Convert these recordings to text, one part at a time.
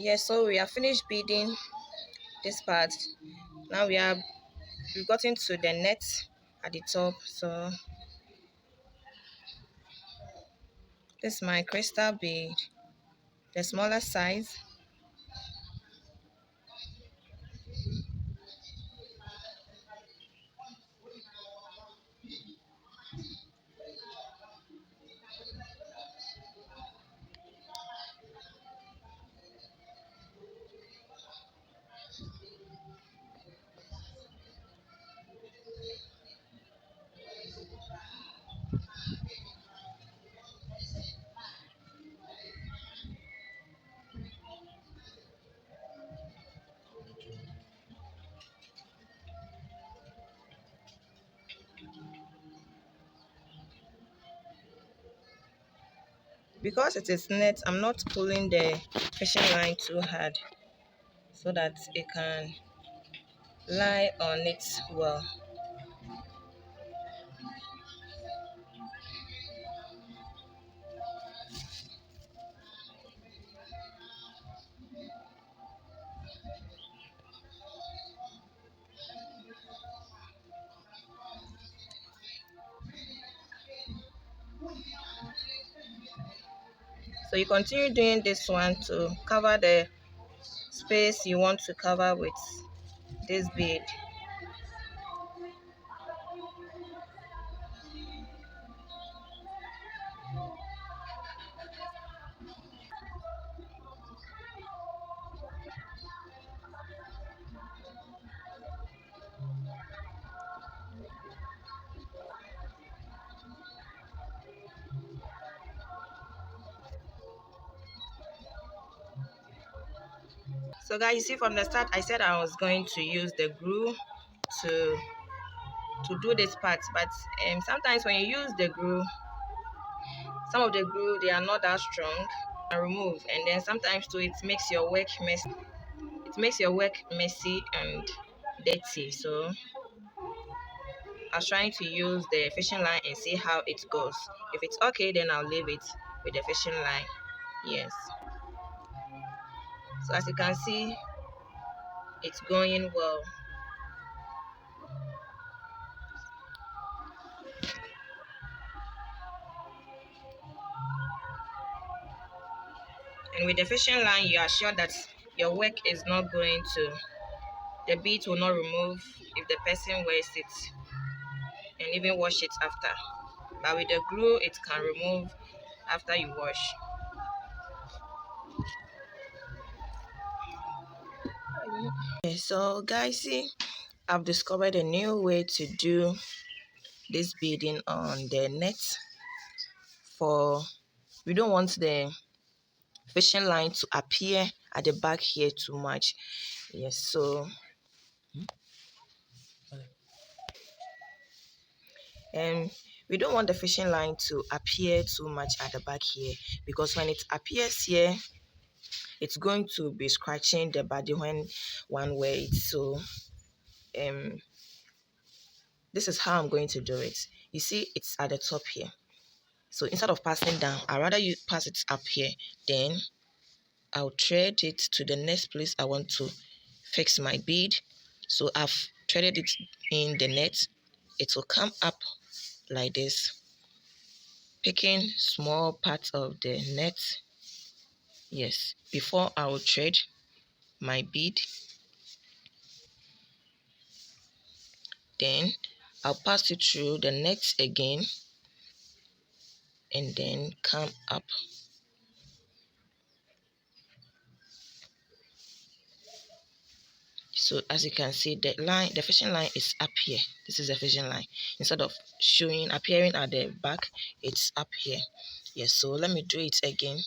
Yes, so we have finished beading this part. Now we've gotten to the net at the top. So this is my crystal bead, the smaller size. Because it is net, I'm not pulling the fishing line too hard so that it can lie on it well. So you continue doing this one to cover the space you want to cover with this bead. So guys, you see from the start I said I was going to use the glue to do this part, but sometimes when you use the glue, some of the glue, they are not that strong and remove, and then sometimes too it makes your work messy. It makes your work messy and dirty. So I was trying to use the fishing line and see how it goes. If it's okay, then I'll leave it with the fishing line. Yes. So as you can see, it's going well. And with the fishing line, you are sure that your work is not going to, the bead will not remove if the person wears it and even wash it after. But with the glue, it can remove after you wash. Okay, so guys, see, I've discovered a new way to do this beading on the net. For we don't want the fishing line to appear at the back here too much. Yes, so we don't want the fishing line to appear too much at the back here, because when it appears here, it's going to be scratching the body when one wears it. So this is how I'm going to do it. You see, it's at the top here. So instead of passing down, I'd rather you pass it up here. Then I'll thread it to the next place I want to fix my bead. So I've threaded it in the net. It will come up like this, picking small parts of the net. Yes, before I will thread my bead, then I'll pass it through the net again and then come up. So as you can see, the fishing line is up here. This is the fishing line. Instead of appearing at the back, it's up here. Yes, so let me do it again.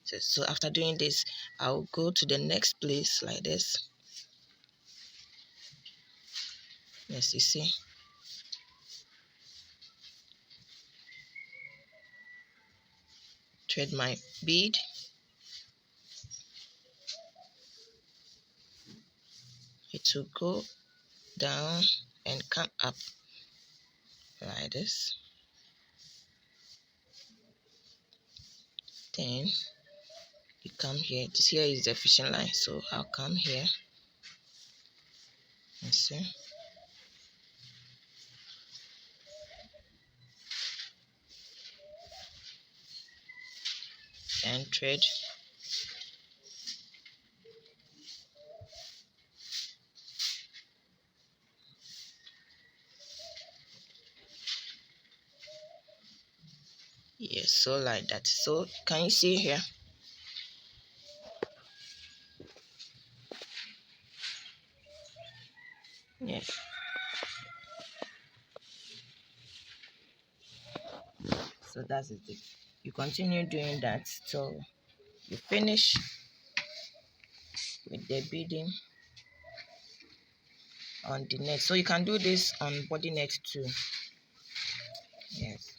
So after doing this, I'll go to the next place like this. Yes, you see. Thread my bead. It will go down and come up like this. Then you come here. This here is the fishing line, so I'll come here and see. And thread. Yes, so like that. So can you see here? Yes. So that's it. You continue doing that till you finish with the beading on the neck. So you can do this on body neck too. Yes.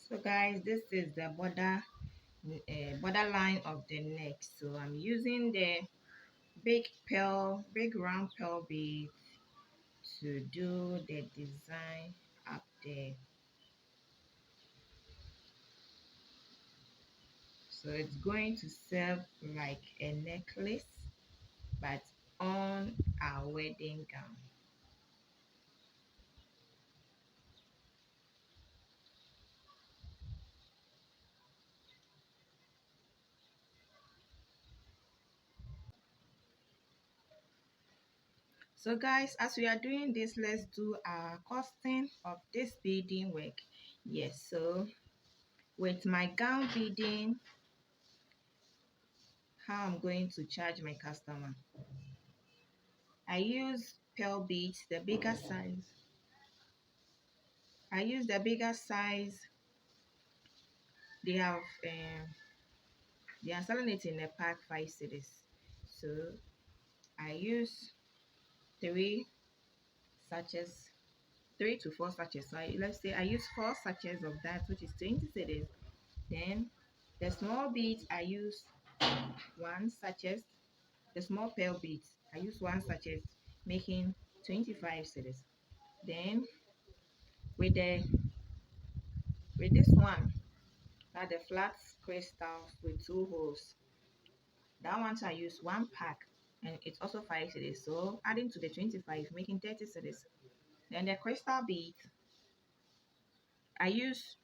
So guys, this is the borderline of the neck. So I'm using the big round pearl bead to do the design up there. So it's going to serve like a necklace, but on our wedding gown. So guys, as we are doing this, let's do our costing of this beading work. Yes, so with my gown beading, how I'm going to charge my customer. I use pearl beads, the bigger size. I use the bigger size. They have they are selling it in a pack 5 cedis. So I use 3 sachets, 3 to 4 sachets. So let's say I use 4 sachets of that, which is 20 cedis. Then the small beads I use 1 sachet. The small pearl beads I use 1 sachet, making 25 cedis. Then with this one, that the flat crystals with 2 holes, that one I use 1 pack, and it's also 5 cedis. So adding to the 25, making 30 cedis. Then the crystal bead, I use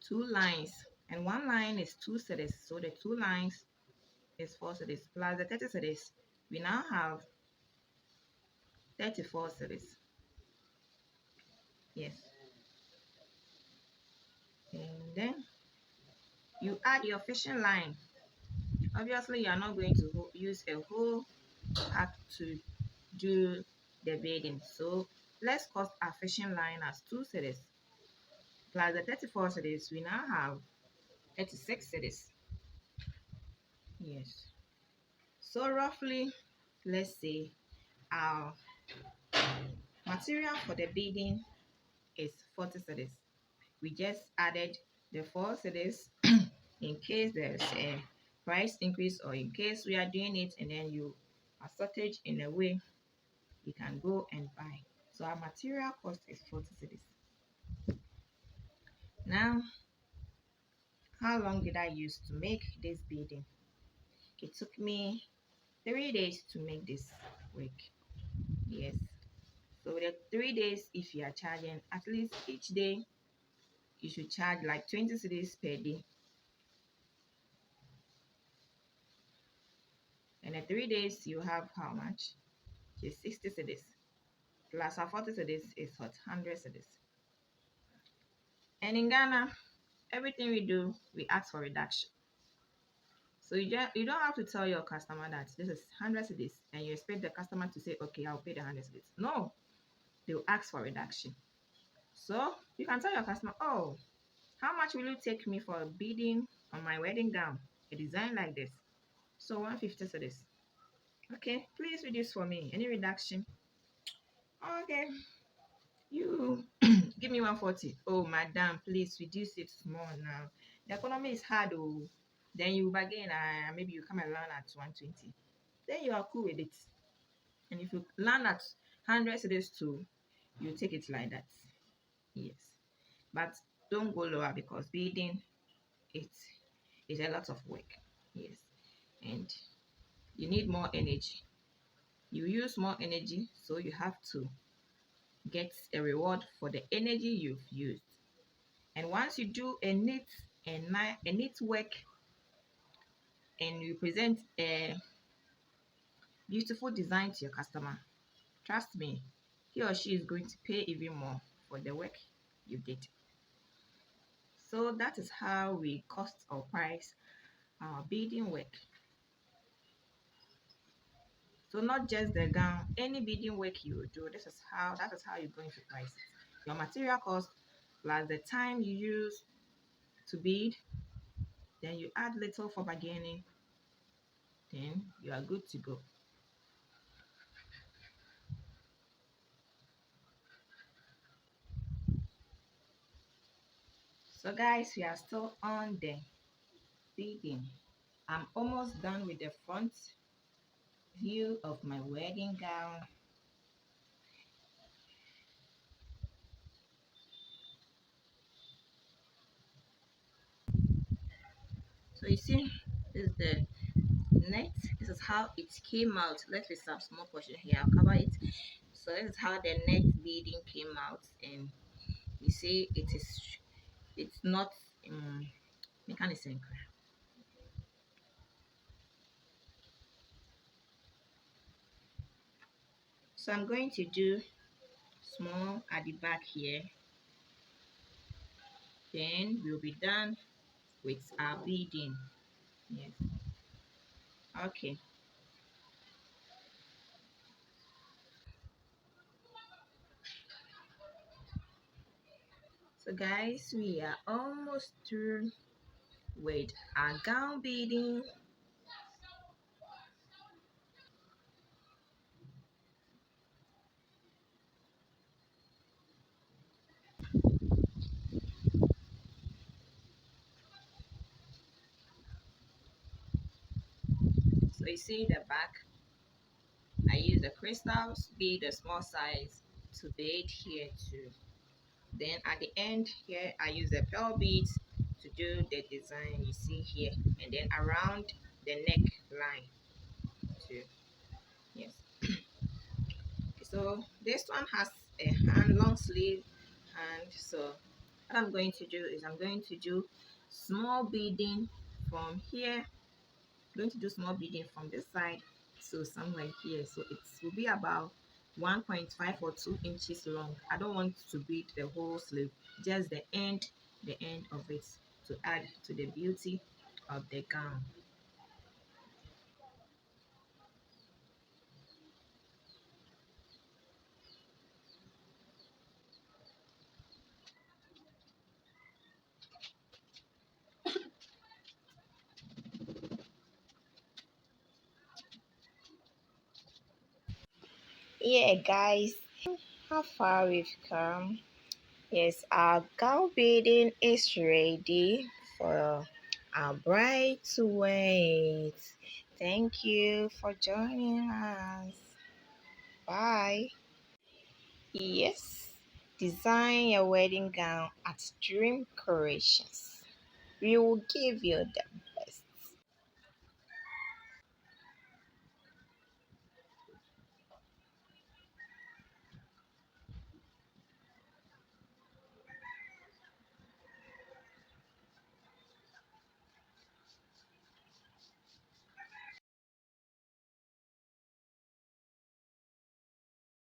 2 lines, and 1 line is 2 cedis. So the 2 lines is 4 cedis plus the 30 cedis. We now have 34 cedis. Yes. And then you add your fishing line. Obviously, you are not going to use a whole pack to do the beading. So let's cost our fishing line as 2 cedis plus the 34 cedis. We now have 36 cedis. Yes. So roughly, let's say our material for the beading is 40 cedis. We just added the 4 cedis in case there's a price increase, or in case we are doing it and then you are shortage in a way, you can go and buy. So our material cost is 40 cedis. Now, how long did I use to make this beading? It took me 3 days to make this work. Yes. So the 3 days, if you are charging, at least each day, you should charge like 20 cedis per day. And the 3 days, you have how much? Just 60 cedis. plus our 40 cedis is what 100 cedis. And in Ghana, everything we do, we ask for reduction. So you don't have to tell your customer that this is 100 cedis and you expect the customer to say, okay, I'll pay the 100 cedis. No, they'll ask for reduction. So you can tell your customer, oh, how much will you take me for beading on my wedding gown? A design like this. So 150 cedis. Okay, please reduce for me. Any reduction? Okay, you give me 140. Oh, madam, please reduce it more now. The economy is hard. Oh, then you bargain. Maybe you come and land at 120. Then you are cool with it. And if you land at 100 cedis too, you take it like that. Yes, but don't go lower because beading it is a lot of work. Yes, and you need more energy. You use more energy, so you have to get a reward for the energy you've used. And once you do a neat work and you present a beautiful design to your customer, trust me, he or she is going to pay even more for the work you did. So that is how we cost or price our beading work. So not just the gown, any beading work you do, that is how you're going to price it. Your material cost plus the time you use to bead, then you add little for bargaining, then you are good to go. So guys, we are still on the beading. I'm almost done with the front view of my wedding gown. So you see, this is the net. This is how it came out. Let's be some small portion here. I'll cover it. So this is how the net beading came out, and you see it's not mechanism. So I'm going to do small at the back here. Then we'll be done with our beading. Yes. Okay. So guys, we are almost through with our gown beading. So you see the back, I use the crystals, bead the small size to bead here too. Then at the end here, I use the pearl beads to do the design you see here, and then around the neckline too. Yes. So this one has a long sleeve, and so what I'm going to do is I'm going to do small beading from here. I'm going to do small beading from this side to somewhere here, so it will be about 1.5 or 2 inches long. I don't want to bead the whole sleeve, just the end of it, to add to the beauty of the gown. Yeah, guys, how far we've come. Yes, our gown beading is ready for our bride to wear it. Thank you for joining us. Bye. Yes, design your wedding gown at Dream Creations. We will give you the